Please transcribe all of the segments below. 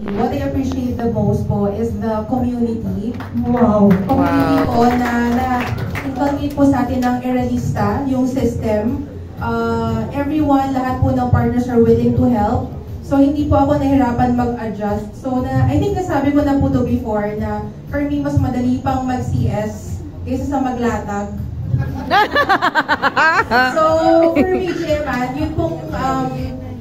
What I appreciate the most po is the community. Wow. Community po na inculcate po sa atin ng Eralista, yung system. Everyone, lahat po ng partners are willing to help. So, hindi po ako nahirapan mag-adjust. So, I think nasabi ko na po to before na for me, mas madali pang mag-CS kaysa sa maglatag. So, for me, Jeman,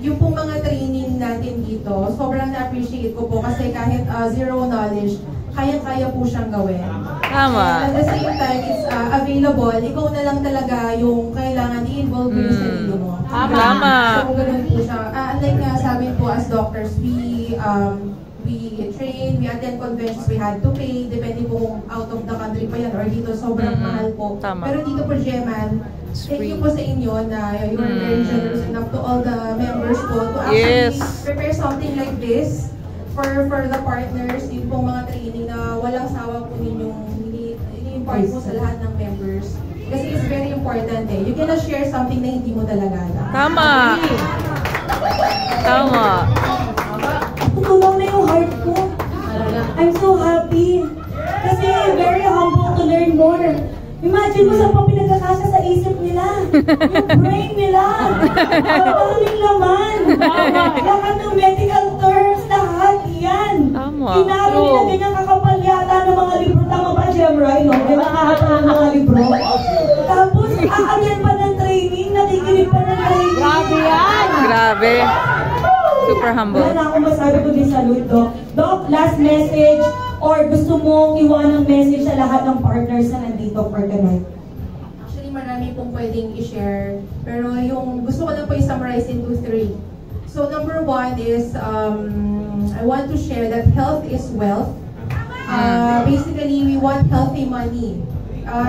yung pong mga training natin dito, sobrang na-appreciate ko po kasi kahit zero knowledge, kaya-kaya po siyang gawin. Tama. And at the same time, it's available. Ikaw na lang talaga yung kailangan i-involve mo yung sarili mo. Tama. So, ganun po siya. Like nga sabi po as doctors, we train, we attend conventions, we had to pay, depende po kung out of the country pa yan or dito sobrang mahal po. Tama. Pero dito po, Jeman, thank you po sa inyo na you are very generous enough to all the members po to actually prepare something like this for the partners, yung pong mga training na walang sawa po ninyong ini-impart po sa lahat ng members. Kasi it's very important eh. You cannot share something na hindi mo talaga alam. Tama. Tama. Tutulong na yung heart ko. I'm so happy. Kasi very humble to learn more. Imagine mo saan pa pinagkakasya sa isip nila. Yung brain nila. Ang daming laman. Lahat ng medical terms, lahat yan. Inaro nila ganyan kakapal yata ng mga libro. Tama ba, Jemroy? No? Ganyan kakapal ng mga libro. Tapos, aayan pa ng training, nakikinig pa ng training. Grabe yan. Grabe. Super humble. Wala na akong masabi ko din salute, Doc. Doc, last message or gusto mong iwan ng message sa lahat ng partners na nandito for tonight? Actually, marami pong pwedeng i-share. Pero yung gusto ko lang po i-summarize into 3. So, number 1 is, I want to share that health is wealth. Basically, we want healthy money.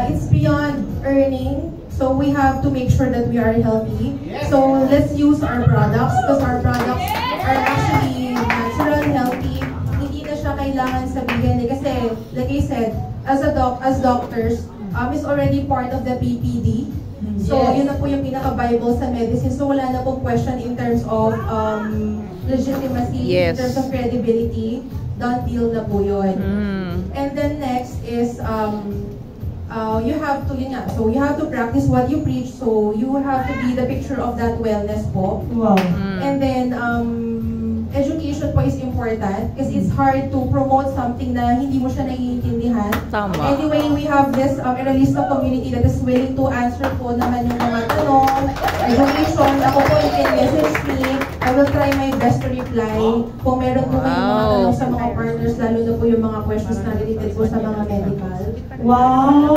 It's beyond earning. So we have to make sure that we are healthy. So let's use our products because our products are actually natural, healthy. Hindi na siya kailangan sabihin eh. Kasi, like I said, as doctors, it's already part of the PPD. So yun na po yung pinaka-Bible sa medicine. So wala na pong question in terms of legitimacy, in terms of credibility. Done deal na po yun. And then next is you have to, so you have to practice what you preach, so you have to be the picture of that wellness po. Wow. And then, education po is important kasi it's hard to promote something na hindi mo siya naiintindihan. Tama. Anyway, we have this Eralista community that is willing to answer po naman yung mga tanong, education. Ako po, you can message me. I will try my best to reply. Kung meron po kayong mga tanong sa mga partners, lalo na po yung mga questions na related po sa mga medical. Wow!